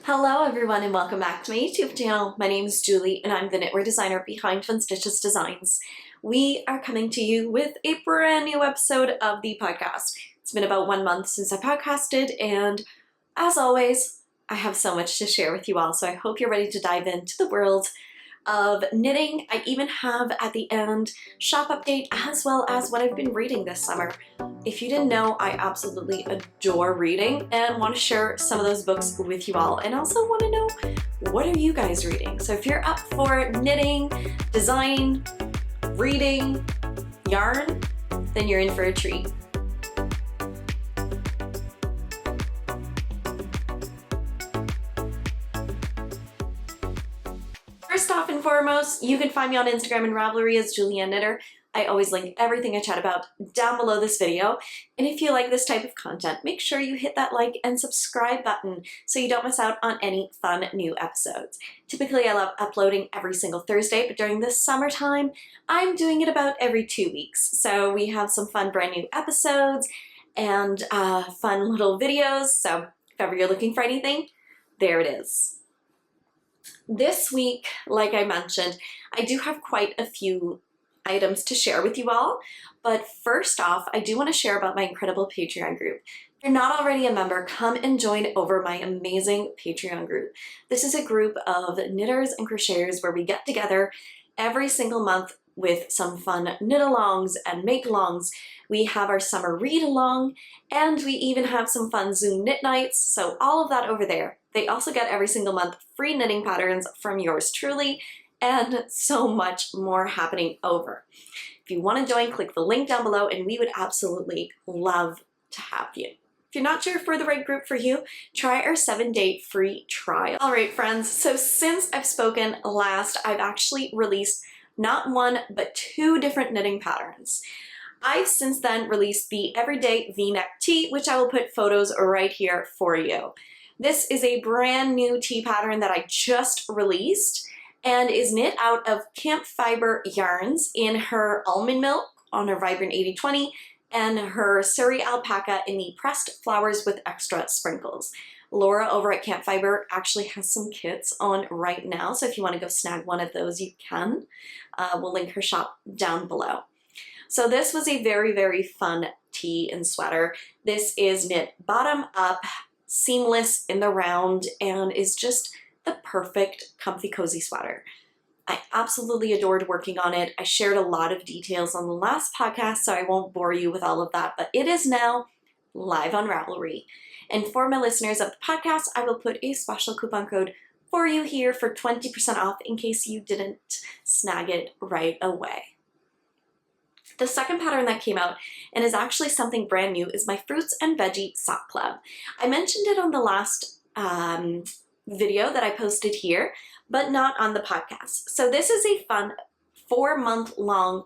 Hello everyone and welcome back to my YouTube channel. My name is Julie and I'm the knitwear designer behind Fun Stitches Designs. We are coming to you with a brand new episode of the podcast. It's been about 1 month since I podcasted and as always, I have so much to share with you all, so I hope you're ready to dive into the world of knitting. I even have at the end shop update as well as what I've been reading this summer. If you didn't know, I absolutely adore reading and want to share some of those books with you all, and also want to know, what are you guys reading? So if you're up for knitting, design, reading, yarn, then you're in for a treat. First off and foremost, you can find me on Instagram and Ravelry as Julianne Knitter. I always link everything I chat about down below this video. And if you like this type of content, make sure you hit that like and subscribe button so you don't miss out on any fun new episodes. Typically, I love uploading every single Thursday, but during this summertime, I'm doing it about every 2 weeks. So we have some fun brand new episodes and fun little videos. So if ever you're looking for anything, there it is. This week, like I mentioned, I do have quite a few items to share with you all, but first off, I do want to share about my incredible Patreon group. If you're not already a member, come and join over my amazing Patreon group. This is a group of knitters and crocheters where we get together every single month with some fun knit-alongs and make-alongs. We have our summer read-along, and we even have some fun Zoom knit nights, so all of that over there. They also get every single month free knitting patterns from yours truly, and so much more happening over. If you want to join, click the link down below, and we would absolutely love to have you. If you're not sure if we're the right group for you, try our 7-day free trial. All right, friends, so since I've spoken last, I've actually released not one, but 2 different knitting patterns. I've since then released the Everyday V-neck tee, which I will put photos right here for you. This is a brand new tee pattern that I just released and is knit out of Campfiber yarns in her almond milk on her Vibrant 80/20 and her Suri Alpaca in the pressed flowers with extra sprinkles. Laura over at Campfiber actually has some kits on right now, so if you want to go snag one of those, you can. We'll link her shop down below. So this was a very, very fun tee and sweater. This is knit bottom up, seamless in the round, and is just the perfect comfy cozy sweater. I absolutely adored working on it. I shared a lot of details on the last podcast, so I won't bore you with all of that, but it is now live on Ravelry. And for my listeners of the podcast, I will put a special coupon code for you here for 20% off in case you didn't snag it right away. The second pattern that came out, and is actually something brand new, is my Fruits and Veggie Sock Club. I mentioned it on the last video that I posted here, but not on the podcast. So this is a fun 4-month-long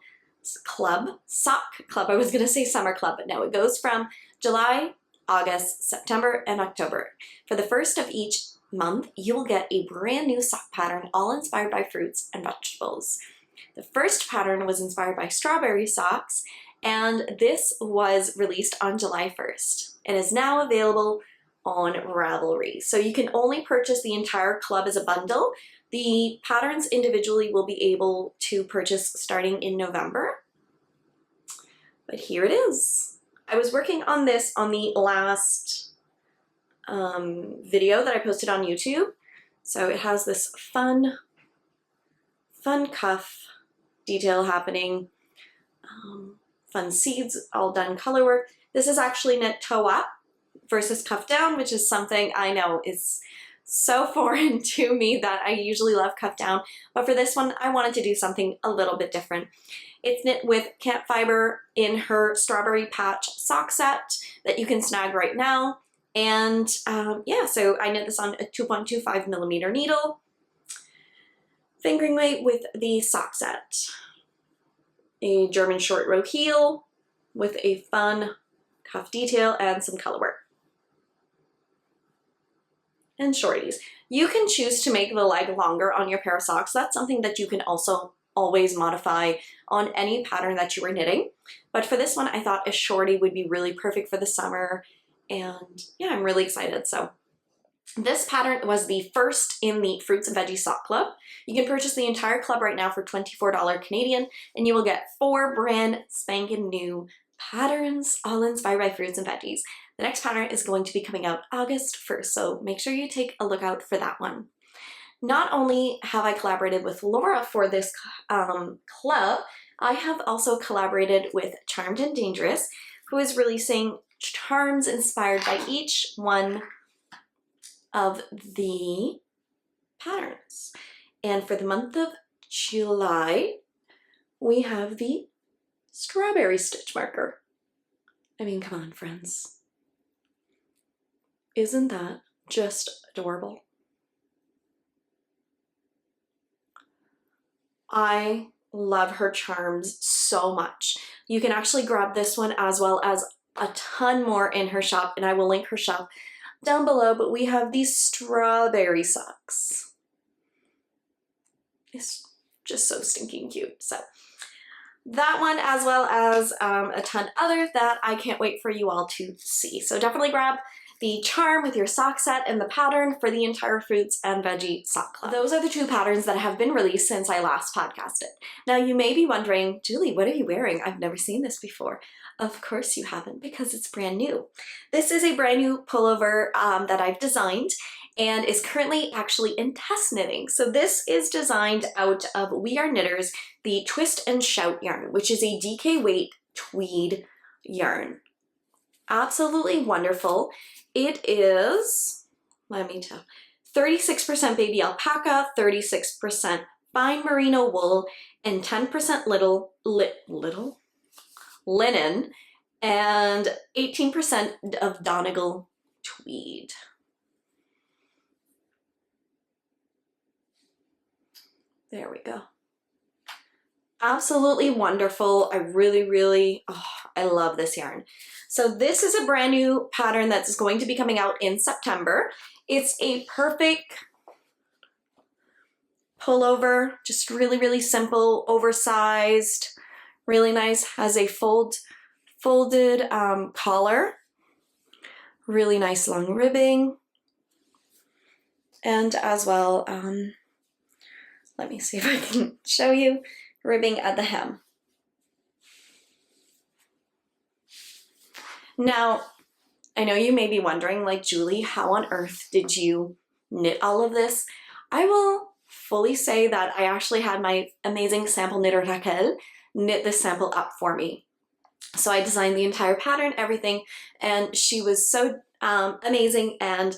club, sock club. I was going to say summer club, but no, it goes from July, August, September, and October. For the first of each month, you will get a brand new sock pattern, all inspired by fruits and vegetables. The first pattern was inspired by strawberry socks, and this was released on July 1st. It is now available on Ravelry. So you can only purchase the entire club as a bundle. The patterns individually will be able to purchase starting in November. But here it is. I was working on this on the last video that I posted on YouTube. So it has this fun cuff detail happening, fun seeds all done color work. This is actually knit toe up versus cuff down, which is something I know is so foreign to me that I usually love cuff down, but for this one I wanted to do something a little bit different. It's knit with Campfiber in her Strawberry Patch sock set that you can snag right now, and yeah, so I knit this on a 2.25mm needle, fingering weight with the sock set. A German short row heel with a fun cuff detail and some color work. And shorties. You can choose to make the leg longer on your pair of socks. That's something that you can also always modify on any pattern that you are knitting. But for this one, I thought a shorty would be really perfect for the summer. And yeah, I'm really excited. So This pattern was the first in the Fruits and Veggies Sock Club. You can purchase the entire club right now for $24 Canadian, and you will get 4 brand spanking new patterns, all inspired by fruits and veggies. The next pattern is going to be coming out August 1st, so make sure you take a look out for that one. Not only have I collaborated with Laura for this club, I have also collaborated with Charmed and Dangerous, who is releasing charms inspired by each one of the patterns. And for the month of July, we have the strawberry stitch marker. I mean, come on, friends. Isn't that just adorable? I love her charms so much. You can actually grab this one as well as a ton more in her shop, and I will link her shop down below, but we have these strawberry socks. It's just so stinking cute. So that one, as well as a ton others that I can't wait for you all to see. So definitely grab the charm with your sock set and the pattern for the entire Fruits and Veggie Sock Club. Those are the 2 patterns that have been released since I last podcasted. Now you may be wondering, Julie, what are you wearing? I've never seen this before. Of course you haven't, because it's brand new. This is a brand new pullover that I've designed and is currently actually in test knitting. So this is designed out of We Are Knitters, the Twist and Shout yarn, which is a DK weight tweed yarn. Absolutely wonderful. It is, let me tell, 36% baby alpaca, 36% fine merino wool, and 10% little linen, and 18% of Donegal tweed. There we go. Absolutely wonderful. I really, I love this yarn. So this is a brand new pattern that's going to be coming out in September. It's a perfect pullover, just really simple, oversized, really nice. Has a folded collar, really nice long ribbing, and as well, let me see if I can show you, ribbing at the hem. Now, I know you may be wondering, like, Julie, how on earth did you knit all of this? I will fully say that I actually had my amazing sample knitter Raquel knit this sample up for me. So I designed the entire pattern, everything, and she was so amazing and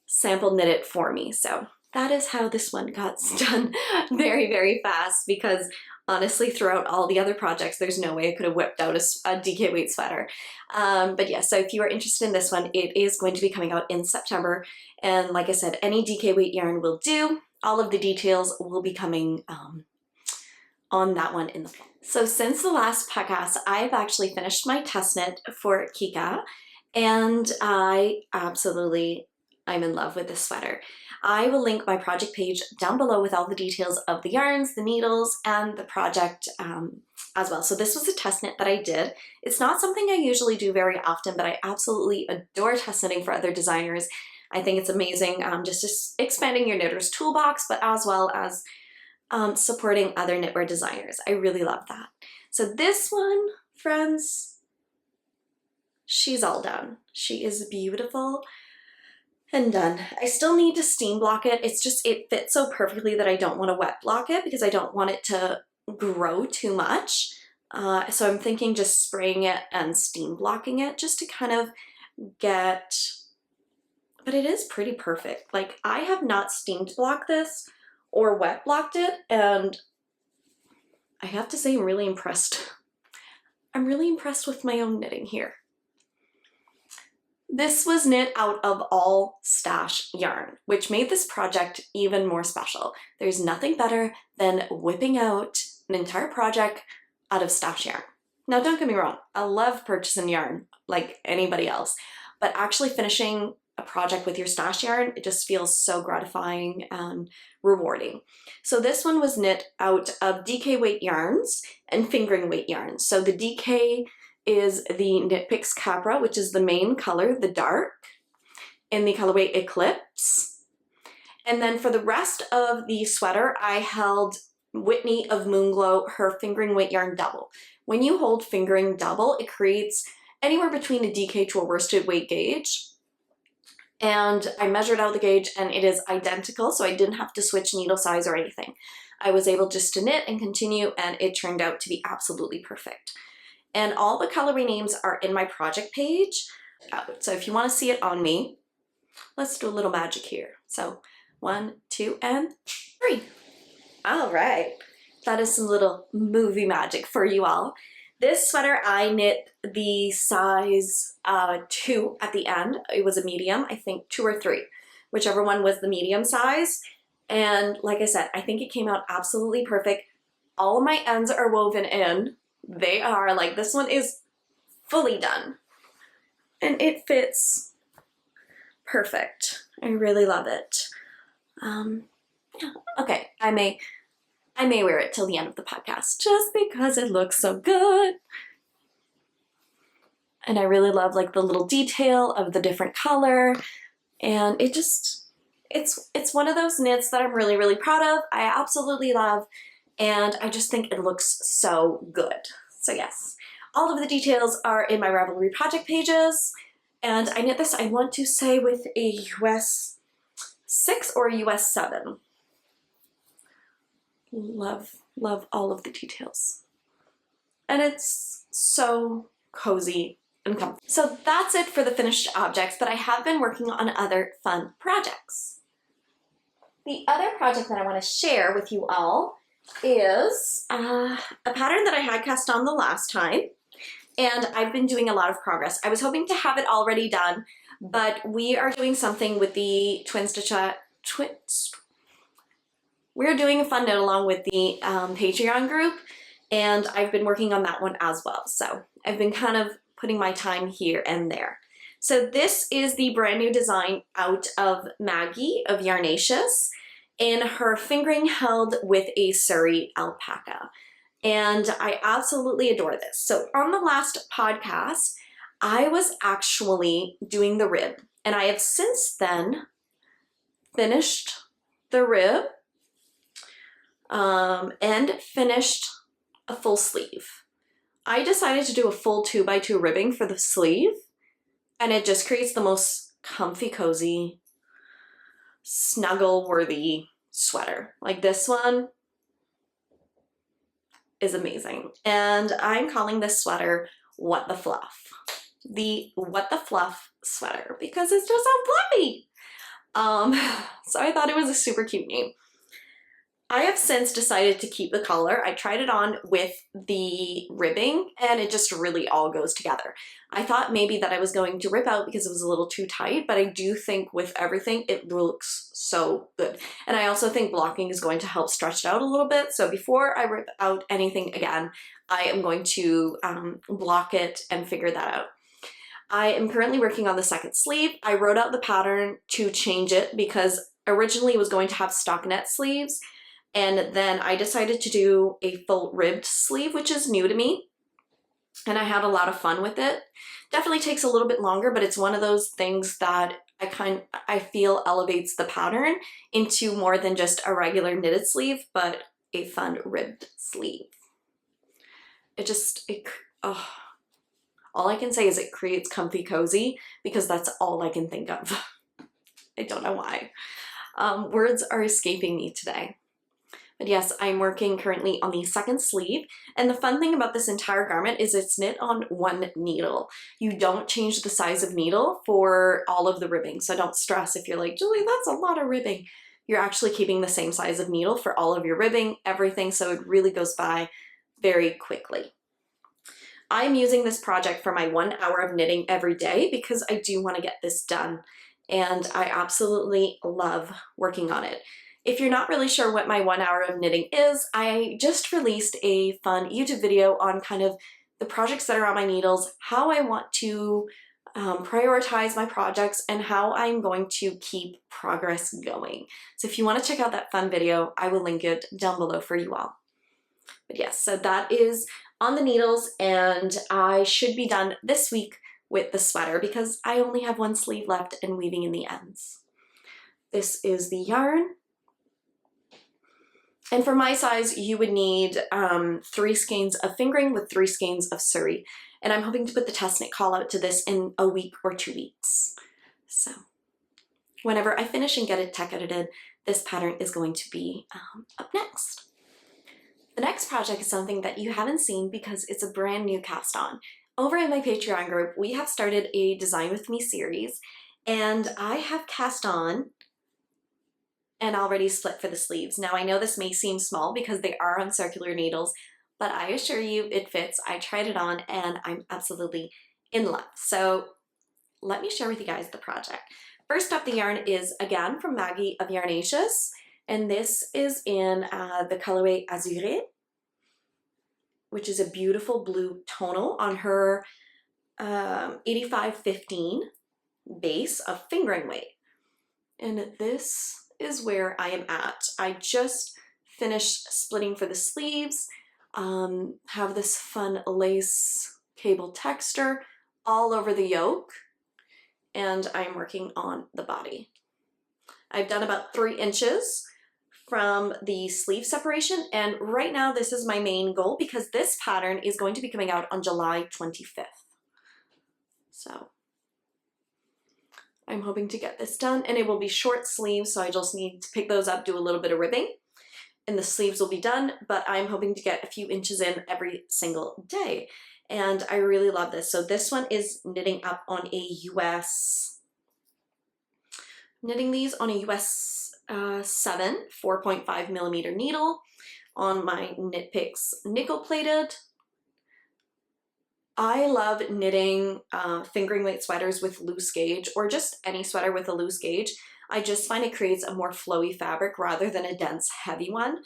sample knit it for me. So that is how this one got done very fast, because honestly, throughout all the other projects, there's no way I could have whipped out a DK weight sweater. But yeah, so if you are interested in this one, it is going to be coming out in September. And like I said, any DK weight yarn will do. All of the details will be coming on that one in the fall. So since the last podcast, I've actually finished my test knit for Kika, and I'm in love with this sweater. I will link my project page down below with all the details of the yarns, the needles, and the project as well. So this was a test knit that I did. It's not something I usually do very often, but I absolutely adore test knitting for other designers. I think it's amazing, just expanding your knitter's toolbox, but as well as supporting other knitwear designers. I really love that. So this one, friends, she's all done. She is beautiful and done. I still need to steam block it. It's just, it fits so perfectly that I don't want to wet block it because I don't want it to grow too much. So I'm thinking just spraying it and steam blocking it just to kind of get, but it is pretty perfect. Like, I have not steamed blocked this or wet blocked it, and I have to say I'm really impressed. I'm really impressed with my own knitting here. This was knit out of all stash yarn, which made this project even more special. There's nothing better than whipping out an entire project out of stash yarn. Now, don't get me wrong, I love purchasing yarn like anybody else, but actually finishing a project with your stash yarn, it just feels so gratifying and rewarding. So this one was knit out of DK weight yarns and fingering weight yarns. So the DK is the Knit Picks Capra, which is the main color, the dark, in the colorway Eclipse. And then for the rest of the sweater, I held Whitney of MoonGlow, her fingering weight yarn double. When you hold fingering double, it creates anywhere between a DK to a worsted weight gauge. And I measured out the gauge and it is identical, so I didn't have to switch needle size or anything. I was able just to knit and continue, and it turned out to be absolutely perfect. And all the colorway names are in my project page. So if you want to see it on me, let's do a little magic here. So 1, 2, and 3. All right. That is some little movie magic for you all. This sweater, I knit the size 2 at the end. It was a medium, I think 2 or 3, whichever one was the medium size. And like I said, I think it came out absolutely perfect. All of my ends are woven in. They are like, this one is fully done. And it fits perfect. I really love it. Yeah. Okay, I may wear it till the end of the podcast just because it looks so good. And I really love like the little detail of the different color. And it just, it's one of those knits that I'm really, really proud of. I absolutely love, and I just think it looks so good. So yes, all of the details are in my Ravelry project pages. And I knit this, I want to say, with a US 6 or a US 7. Love, love all of the details. And it's so cozy and comfy. So that's it for the finished objects, but I have been working on other fun projects. The other project that I want to share with you all is a pattern that I had cast on the last time, and I've been doing a lot of progress. I was hoping to have it already done, but we are doing something with the we're doing a fun knit along with the Patreon group, and I've been working on that one as well. So I've been kind of putting my time here and there. So this is the brand new design out of Maggie of YarnAceous, in her fingering held with a Suri alpaca. And I absolutely adore this. So on the last podcast, I was actually doing the rib, and I have since then finished the rib and finished a full sleeve. I decided to do a full 2x2 ribbing for the sleeve, and it just creates the most comfy, cozy, snuggle-worthy sweater. Like this one is amazing. And I'm calling this sweater What the Fluff. The What the Fluff sweater, because it's just so fluffy. So I thought it was a super cute name. I have since decided to keep the collar. I tried it on with the ribbing and it just really all goes together. I thought maybe that I was going to rip out because it was a little too tight, but I do think with everything it looks so good. And I also think blocking is going to help stretch it out a little bit. So before I rip out anything again, I am going to block it and figure that out. I am currently working on the second sleeve. I wrote out the pattern to change it because originally it was going to have stockinette sleeves. And then I decided to do a full ribbed sleeve, which is new to me. And I had a lot of fun with it. Definitely takes a little bit longer, but it's one of those things that I feel elevates the pattern into more than just a regular knitted sleeve, but a fun ribbed sleeve. All I can say is it creates comfy cozy because that's all I can think of. I don't know why. Words are escaping me today. But yes, I'm working currently on the second sleeve, and the fun thing about this entire garment is it's knit on one needle. You don't change the size of needle for all of the ribbing, so don't stress if you're like, Julie, that's a lot of ribbing. You're actually keeping the same size of needle for all of your ribbing, everything, so it really goes by very quickly. I'm using this project for my 1 hour of knitting every day because I do want to get this done, and I absolutely love working on it. If you're not really sure what my 1 hour of knitting is, I just released a fun YouTube video on kind of the projects that are on my needles, how I want to prioritize my projects, and how I'm going to keep progress going. So if you want to check out that fun video, I will link it down below for you all. But yes, so that is on the needles, and I should be done this week with the sweater because I only have one sleeve left and weaving in the ends. This is the yarn. And for my size, you would need 3 skeins of fingering with 3 skeins of Suri. And I'm hoping to put the test knit call out to this in a week or 2 weeks. So whenever I finish and get it tech edited, this pattern is going to be up next. The next project is something that you haven't seen because it's a brand new cast on. Over in my Patreon group, we have started a Design With Me series, and I have cast on and already split for the sleeves. Now I know this may seem small because they are on circular needles, but I assure you it fits. I tried it on and I'm absolutely in love. So let me share with you guys the project. First up, the yarn is again from Maggie of YarnAceous, and this is in the colorway Azurite, which is a beautiful blue tonal on her 8515 base of fingering weight. And this is where I am at. I just finished splitting for the sleeves, have this fun lace cable texture all over the yoke, and I'm working on the body. I've done about 3 inches from the sleeve separation, and right now this is my main goal because this pattern is going to be coming out on July 25th. So I'm hoping to get this done, and it will be short sleeves, so I just need to pick those up, do a little bit of ribbing, and the sleeves will be done, but I'm hoping to get a few inches in every single day. And I really love this. So this one is knitting up on a US, knitting these on a US 7 4.5 millimeter needle on my Knit Picks nickel plated. I love knitting fingering weight sweaters with loose gauge, or just any sweater with a loose gauge. I just find it creates a more flowy fabric rather than a dense, heavy one.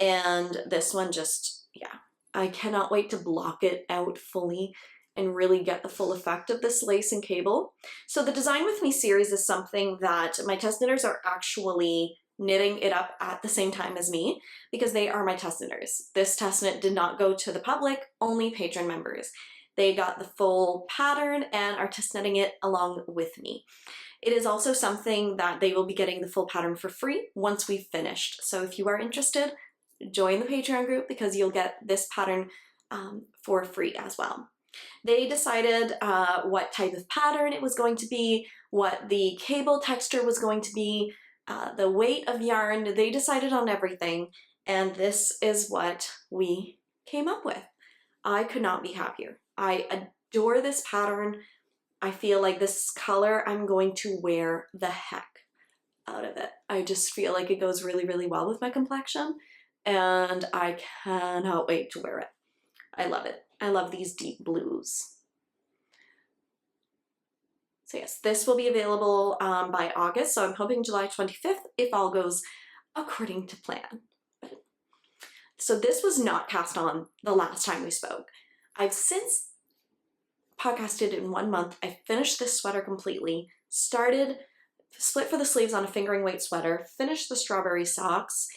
And this one just, yeah, I cannot wait to block it out fully and really get the full effect of this lace and cable. So the Design With Me series is something that my test knitters are actually knitting it up at the same time as me because they are my test knitters. This test knit did not go to the public, only patron members. They got the full pattern and are test knitting it along with me. It is also something that they will be getting the full pattern for free once we've finished. So if you are interested, join the Patreon group because you'll get this pattern for free as well. They decided what type of pattern it was going to be, what the cable texture was going to be, the weight of yarn. They decided on everything, and this is what we came up with. I could not be happier. I adore this pattern. I feel like this color, I'm going to wear the heck out of it. I just feel like it goes really, really well with my complexion, and I cannot wait to wear it. I love it. I love these deep blues. So yes, this will be available by August, so I'm hoping July 25th if all goes according to plan. So this was not cast on the last time we spoke. I've since podcasted in 1 month. I finished this sweater completely, split for the sleeves on a fingering weight sweater, finished the strawberry socks,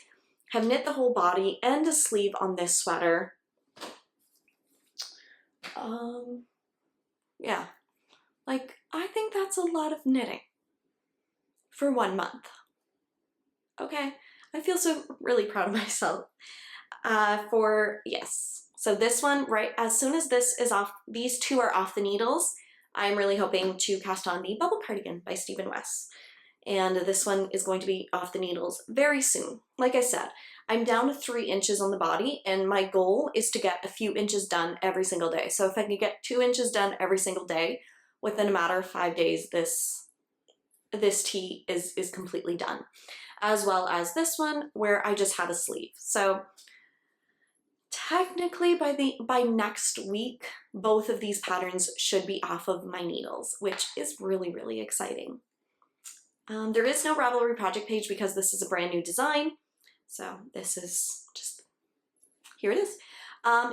have knit the whole body and a sleeve on this sweater. Yeah, like I think that's a lot of knitting for 1 month. Okay, I feel so really proud of myself. Yes. So this one, right as soon as this is off, these 2 are off the needles, I'm really hoping to cast on the Bubble Cardigan by Stephen West. And this one is going to be off the needles very soon. Like I said, I'm down to 3 inches on the body, and my goal is to get a few inches done every single day. So if I can get 2 inches done every single day, within a matter of 5 days, this tee is completely done. As well as this one, where I just had a sleeve. So technically by next week, both of these patterns should be off of my needles, which is really, really exciting. There is no Ravelry project page because this is a brand new design. So this is just, here it is.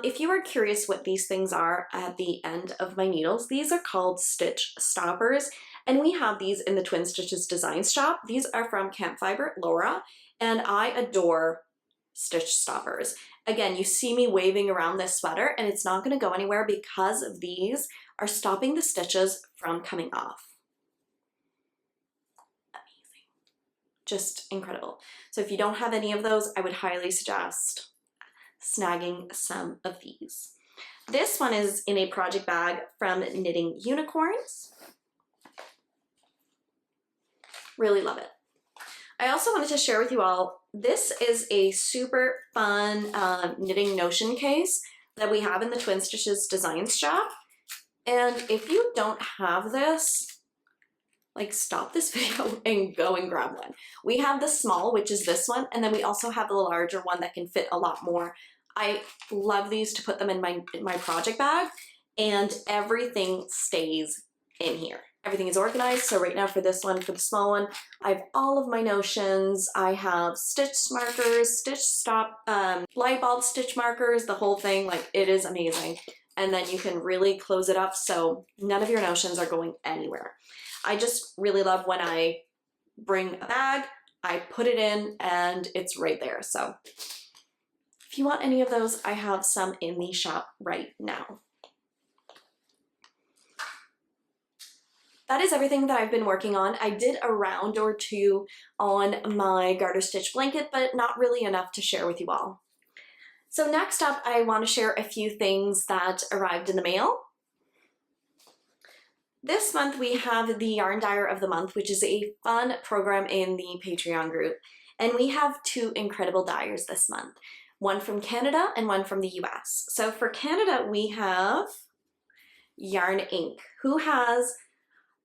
If you are curious what these things are at the end of my needles, these are called stitch stoppers, and we have these in the Twin Stitches design shop. These are from Campfiber, Laura, and I adore stitch stoppers. Again, you see me waving around this sweater and it's not going to go anywhere because of these are stopping the stitches from coming off. Amazing. Just incredible. So if you don't have any of those, I would highly suggest snagging some of these. This one is in a project bag from Knitting Unicorns. Really love it. I also wanted to share with you all, this is a super fun knitting notion case that we have in the Twin Stitches Designs shop. And if you don't have this, like, stop this video and go and grab one. We have the small, which is this one, and then we also have the larger one that can fit a lot more. I love these to put them in my project bag, and everything stays in here. Everything is organized. So right now for this one, for the small one, I have all of my notions. I have stitch markers, stitch stop, light bulb stitch markers, the whole thing. Like, it is amazing. And then you can really close it up so none of your notions are going anywhere. I just really love when I bring a bag, I put it in and it's right there. So if you want any of those, I have some in the shop right now. That is everything that I've been working on. I did a round or two on my garter stitch blanket, but not really enough to share with you all. So next up, I want to share a few things that arrived in the mail. This month we have the Yarn Dyer of the Month, which is a fun program in the Patreon group. And we have two incredible dyers this month, one from Canada and one from the US. So for Canada, we have Yarn Inc., who has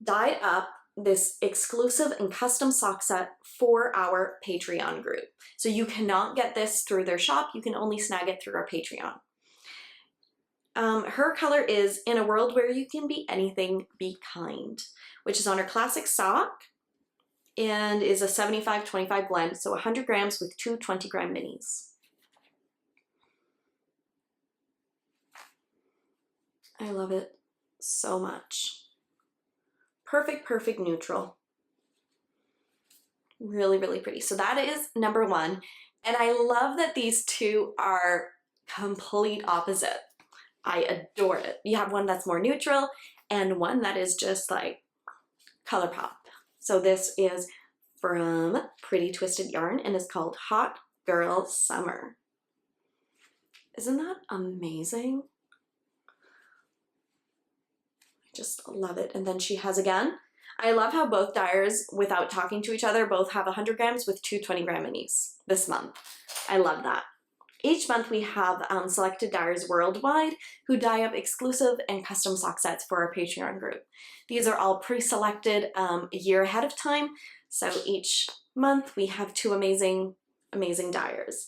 dyed up this exclusive and custom sock set for our Patreon group. So you cannot get this through their shop, you can only snag it through our Patreon. Her color is In a World Where You Can Be Anything, Be Kind, which is on her classic sock and is a 75-25 blend, so 100 grams with two 20-gram minis. I love it so much. Perfect, perfect neutral. Really, really pretty. So that is number one. And I love that these two are complete opposite. I adore it. You have one that's more neutral and one that is just like color pop. So this is from Pretty Twisted Yarn and is called Hot Girl Summer. Isn't that amazing? Just love it. And then she has again, I love how both dyers, without talking to each other, both have 100 grams with two 20-gram minis this month. I love that. Each month we have selected dyers worldwide who dye up exclusive and custom sock sets for our Patreon group. These are all pre-selected a year ahead of time. So each month we have two amazing, amazing dyers.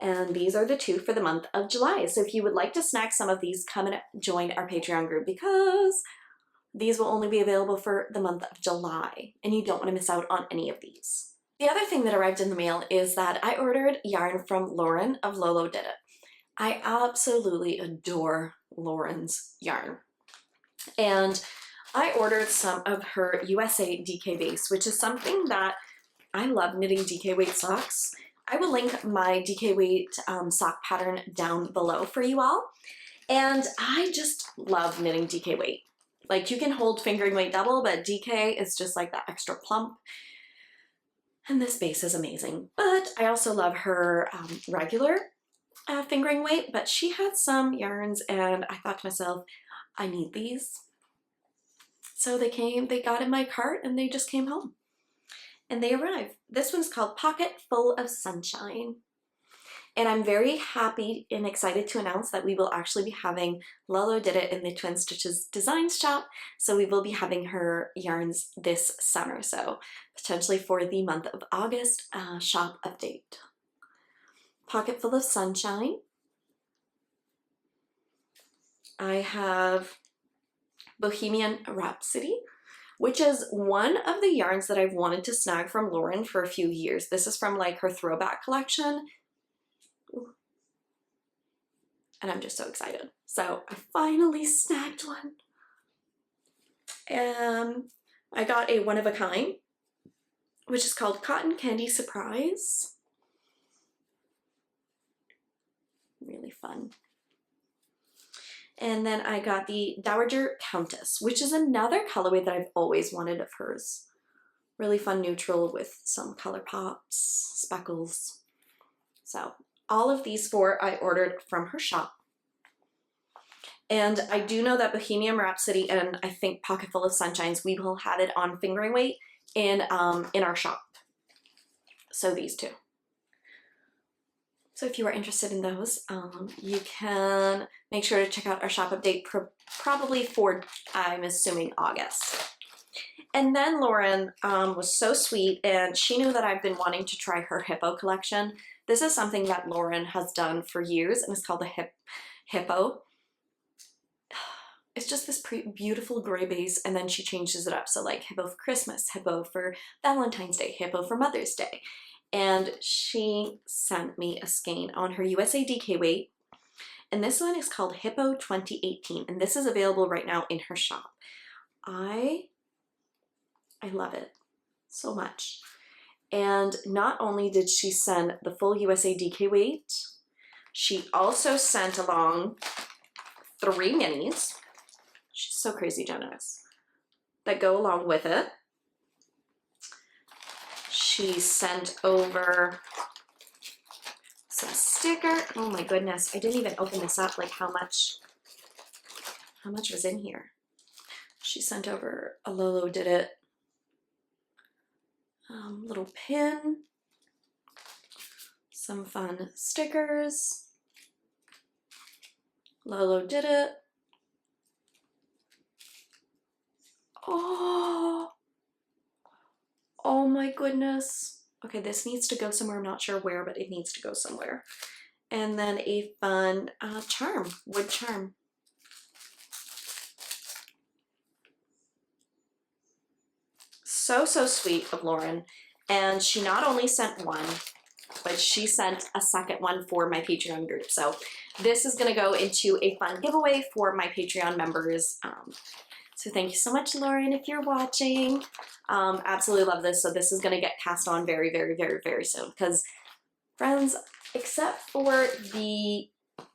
And these are the two for the month of July. So if you would like to snag some of these, come and join our Patreon group because these will only be available for the month of July, and you don't want to miss out on any of these. The other thing that arrived in the mail is that I ordered yarn from Lauren of Lolo Did It. I absolutely adore Lauren's yarn. And I ordered some of her USA DK base, which is something that I love knitting DK weight socks. I will link my DK weight sock pattern down below for you all. And I just love knitting DK weight. Like, you can hold fingering weight double, but DK is just like that extra plump. And this base is amazing. But I also love her regular fingering weight, but she had some yarns and I thought to myself, I need these. So they got in my cart and they just came home. And they arrived. This one's called Pocket Full of Sunshine. And I'm very happy and excited to announce that we will actually be having Lolo Did It in the Twin Stitches Designs shop. So we will be having her yarns this summer. So potentially for the month of August, shop update. Pocket Full of Sunshine. I have Bohemian Rhapsody, which is one of the yarns that I've wanted to snag from Lauren for a few years. This is from like her throwback collection. And I'm just so excited. So I finally snagged one. And I got a one of a kind, which is called Cotton Candy Surprise. Really fun. And then I got the Dowager Countess, which is another colorway that I've always wanted of hers. Really fun neutral with some color pops, speckles. So all of these 4 I ordered from her shop. And I do know that Bohemian Rhapsody and I think Pocketful of Sunshines, we will have it on fingering weight in our shop. So these 2. So if you are interested in those, you can make sure to check out our shop update probably for, I'm assuming, August. And then Lauren was so sweet, and she knew that I've been wanting to try her hippo collection. This is something that Lauren has done for years, and it's called the Hippo. It's just this beautiful gray base, and then she changes it up. So like hippo for Christmas, hippo for Valentine's Day, hippo for Mother's Day. And she sent me a skein on her USA DK weight. And this one is called Hippo 2018. And this is available right now in her shop. I love it so much. And not only did she send the full USA DK weight, she also sent along 3 minis. She's so crazy generous. That go along with it. She sent over some sticker. Oh my goodness, I didn't even open this up, like how much was in here. She sent over a Lolo Did It little pin, some fun stickers, Lolo Did It. Oh my goodness. Okay, this needs to go somewhere. I'm not sure where, but it needs to go somewhere. And then a fun charm, wood charm. So sweet of Lauren. And she not only sent one, but she sent a second one for my Patreon group. So this is gonna go into a fun giveaway for my Patreon members. So thank you so much, Lauren, if you're watching. Absolutely love this. So this is going to get cast on very soon. Because, friends, except for the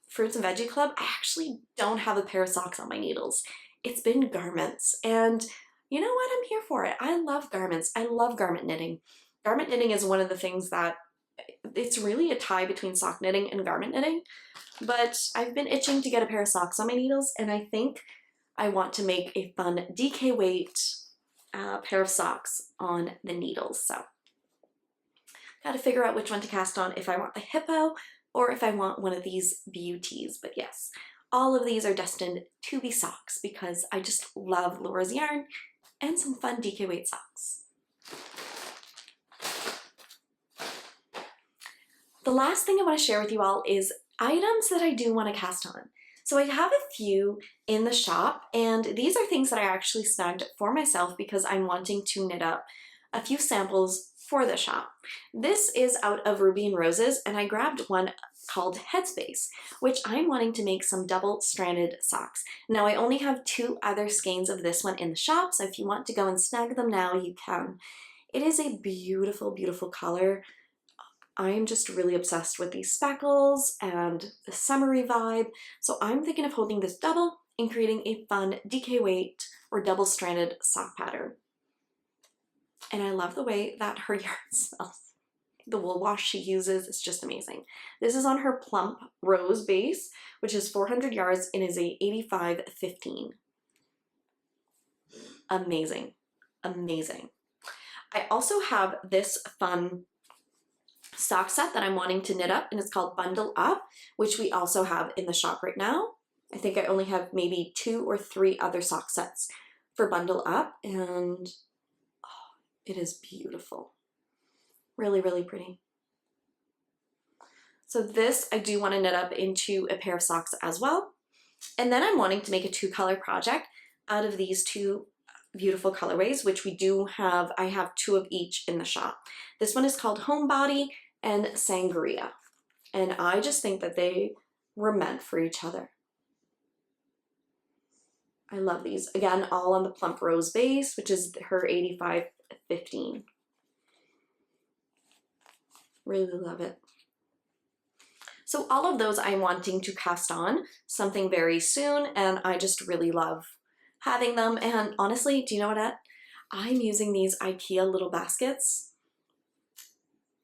Fruits and Veggie Club, I actually don't have a pair of socks on my needles. It's been garments. And you know what? I'm here for it. I love garments. I love garment knitting. Garment knitting is one of the things that, it's really a tie between sock knitting and garment knitting. But I've been itching to get a pair of socks on my needles, and I think I want to make a fun DK weight pair of socks on the needles. So got to figure out which one to cast on, if I want the hippo or if I want one of these beauties. But yes, all of these are destined to be socks because I just love Laura's yarn and some fun DK weight socks. The last thing I want to share with you all is items that I do want to cast on. So I have a few in the shop, and these are things that I actually snagged for myself because I'm wanting to knit up a few samples for the shop. This is out of Ruby and Roses, and I grabbed one called Headspace, which I'm wanting to make some double-stranded socks. Now I only have 2 other skeins of this one in the shop, so if you want to go and snag them now, you can. It is a beautiful, beautiful color. I am just really obsessed with these speckles and the summery vibe. So I'm thinking of holding this double and creating a fun DK weight or double-stranded sock pattern. And I love the way that her yarn smells. The wool wash she uses is just amazing. This is on her Plump Rose base, which is 400 yards and is a 85-15. Amazing, amazing. I also have this fun sock set that I'm wanting to knit up, and it's called Bundle Up, which we also have in the shop right now. I think I only have maybe 2 or 3 other sock sets for Bundle Up, and oh, it is beautiful. Really, really pretty. So this I do want to knit up into a pair of socks as well. And then I'm wanting to make a 2-color project out of these 2 beautiful colorways, which we do have. I have 2 of each in the shop. This one is called Homebody and Sangria. And I just think that they were meant for each other. I love these. Again, all on the Plump Rose base, which is her 85-15. Really love it. So all of those I'm wanting to cast on something very soon, and I just really love having them. And honestly, do you know what? I'm using these IKEA little baskets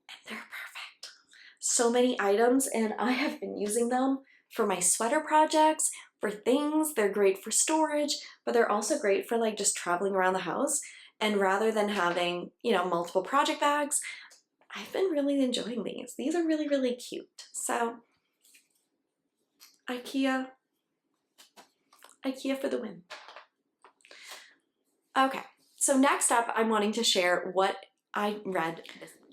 and they're perfect. So many items, and I have been using them for my sweater projects, for things. They're great for storage, but they're also great for like just traveling around the house. And rather than having, you know, multiple project bags, I've been really enjoying these. These are really, really cute. So IKEA for the win. Okay, so next up, I'm wanting to share what I read.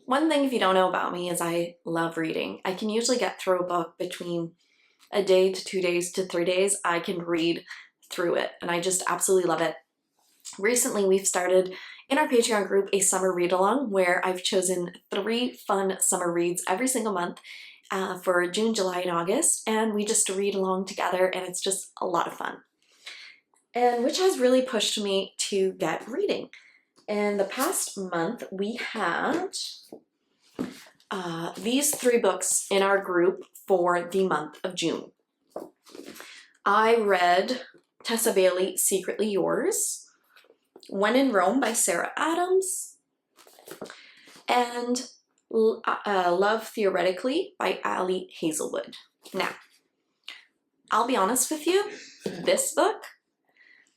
One thing, if you don't know about me, is I love reading. I can usually get through a book between a day to 2 days to 3 days. I can read through it, and I just absolutely love it. Recently, we've started in our Patreon group a summer read-along where I've chosen 3 fun summer reads every single month for June, July, and August, and we just read along together, and it's just a lot of fun. And which has really pushed me to get reading. In the past month, we had these 3 books in our group for the month of June. I read Tessa Bailey, Secretly Yours, When in Rome by Sarah Adams, and Love Theoretically by Ali Hazelwood. Now, I'll be honest with you, this book,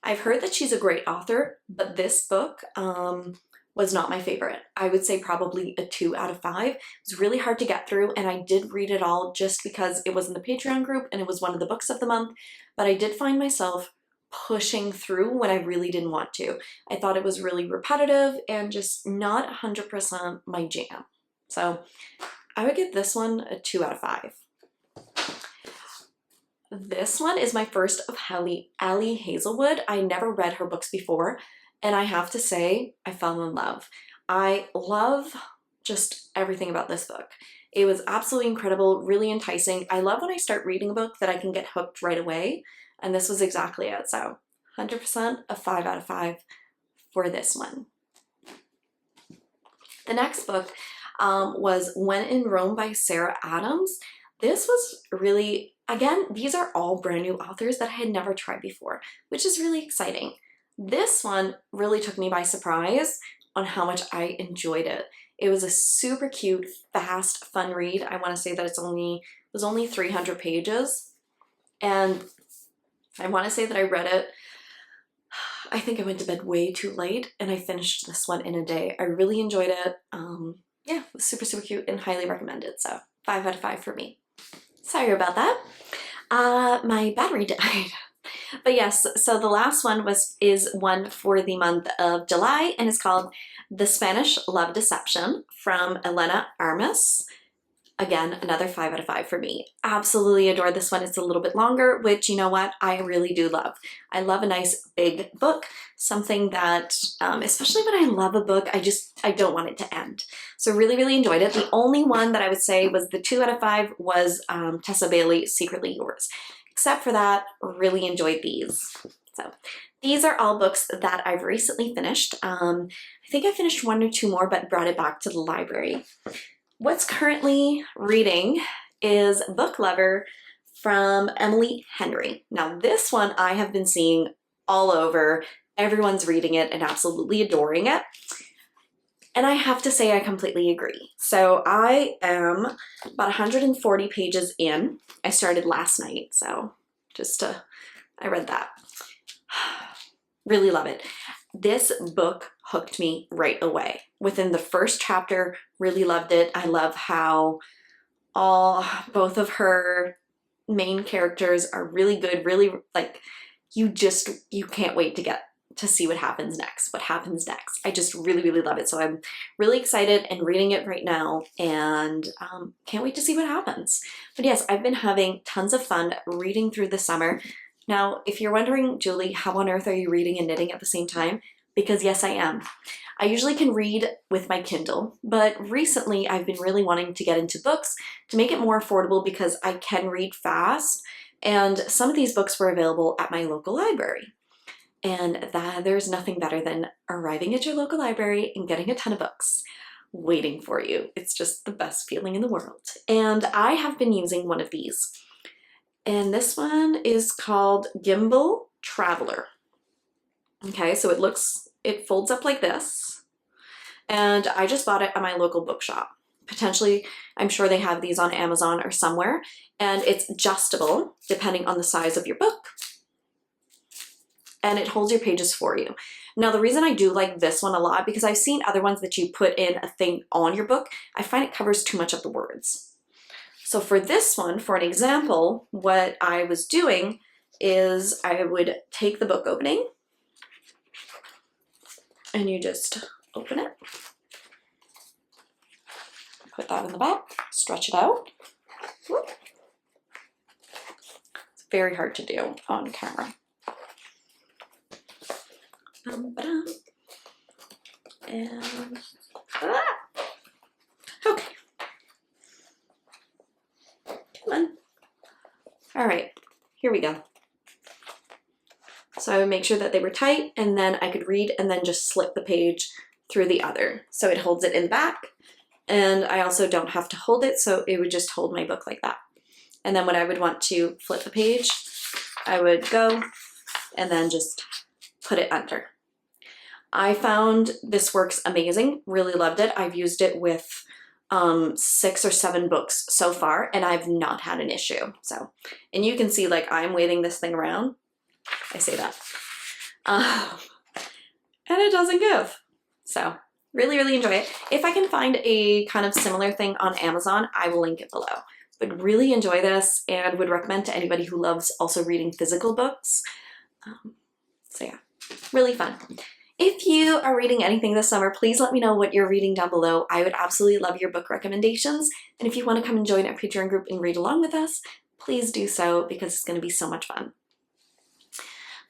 I've heard that she's a great author, but this book was not my favorite. I would say probably a 2 out of 5. It was really hard to get through, and I did read it all just because it was in the Patreon group and it was one of the books of the month, but I did find myself pushing through when I really didn't want to. I thought it was really repetitive and just not 100% my jam. So I would give this one a 2 out of 5. This one is my first of Ali Hazelwood. I never read her books before, and I have to say, I fell in love. I love just everything about this book. It was absolutely incredible, really enticing. I love when I start reading a book that I can get hooked right away, and this was exactly it. So 100% a 5 out of 5 for this one. The next book was When in Rome by Sarah Adams. This was really, again, these are all brand new authors that I had never tried before, which is really exciting. This one really took me by surprise on how much I enjoyed it. It was a super cute, fast, fun read. I want to say that it was only 300 pages, and I want to say that I read it, I think I went to bed way too late, and I finished this one in a day. I really enjoyed it. Yeah, it was super, super cute and highly recommended. So 5 out of 5 for me. Sorry about that. My battery died. But yes, so the last one is one for the month of July, and it's called The Spanish Love Deception from Elena Armas. Again, another 5 out of 5 for me. Absolutely adore this one. It's a little bit longer, which, you know what, I really do love. I love a nice big book, something that, especially when I love a book, I don't want it to end. So really, really enjoyed it. The only one that I would say was the 2 out of 5 was Tessa Bailey, Secretly Yours. Except for that, really enjoyed these. So these are all books that I've recently finished. I think I finished 1 or 2 more, but brought it back to the library. What's currently reading is Book Lover from Emily Henry. Now this one I have been seeing all over. Everyone's reading it and absolutely adoring it. And I have to say I completely agree. So I am about 140 pages in. I started last night, so I read that. Really love it. This book hooked me right away. Within the first chapter, really loved it. I love how both of her main characters are really good, really like, you can't wait to see what happens next. I just really, really love it. So I'm really excited and reading it right now, and can't wait to see what happens. But yes, I've been having tons of fun reading through the summer. Now, if you're wondering, Julie, how on earth are you reading and knitting at the same time? Because yes, I am. I usually can read with my Kindle, but recently I've been really wanting to get into books to make it more affordable because I can read fast, and some of these books were available at my local library. And there's nothing better than arriving at your local library and getting a ton of books. waiting for you. It's just the best feeling in the world. And I have been using one of these. And this one is called Gimbal Traveler. Okay, so it folds up like this. And I just bought it at my local bookshop. Potentially, I'm sure they have these on Amazon or somewhere. And it's adjustable depending on the size of your book. And it holds your pages for you. Now, the reason I do like this one a lot, because I've seen other ones that you put in a thing on your book, I find it covers too much of the words. So for this one, for an example, what I was doing is I would take the book opening and you just open it, put that in the back, stretch it out. Whoop. It's very hard to do on camera. And okay. Come on. All right, here we go. So I would make sure that they were tight, and then I could read and then just slip the page through the other. So it holds it in back, and I also don't have to hold it, so it would just hold my book like that. And then when I would want to flip the page, I would go and then just put it under. I found this works amazing, really loved it. I've used it with 6 or 7 books so far, and I've not had an issue. So, and you can see like I'm waving this thing around. I say that. And it doesn't give. So really, really enjoy it. If I can find a kind of similar thing on Amazon, I will link it below. But really enjoy this and would recommend to anybody who loves also reading physical books. So yeah, really fun. If you are reading anything this summer, please let me know what you're reading down below. I would absolutely love your book recommendations. And if you want to come and join our Patreon group and read along with us, please do so because it's going to be so much fun.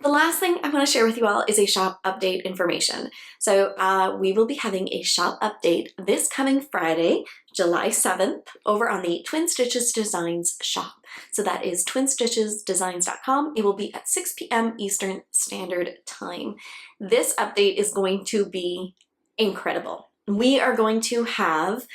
The last thing I want to share with you all is a shop update information. So we will be having a shop update this coming Friday, July 7th, over on the Twin Stitches Designs shop. So that is twinstitchesdesigns.com. It will be at 6 p.m. Eastern Standard Time. This update is going to be incredible. We are going to have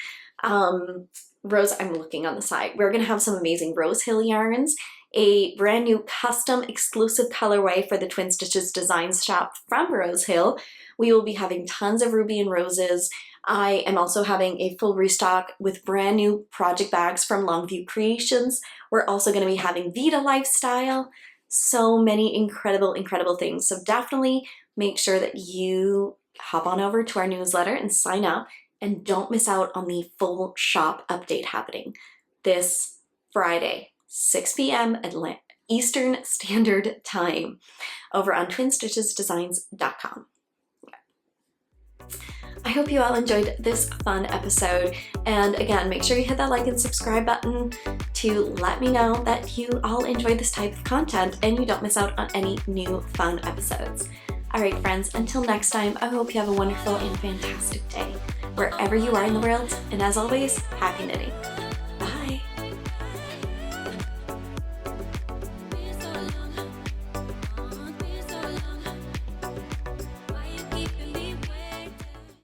I'm looking on the side. We're going to have some amazing Rose Hill yarns, a brand new custom exclusive colorway for the Twin Stitches Designs shop from Rose Hill. We will be having tons of ruby and roses. I am also having a full restock with brand new project bags from Longview Creations. We're also going to be having Vita Lifestyle. So many incredible, incredible things. So definitely make sure that you hop on over to our newsletter and sign up, and don't miss out on the full shop update happening this Friday, 6 p.m. Eastern Standard Time over on twinstitchesdesigns.com. I hope you all enjoyed this fun episode, and again, make sure you hit that like and subscribe button to let me know that you all enjoy this type of content and you don't miss out on any new fun episodes. Alright friends, until next time, I hope you have a wonderful and fantastic day wherever you are in the world, and as always, happy knitting!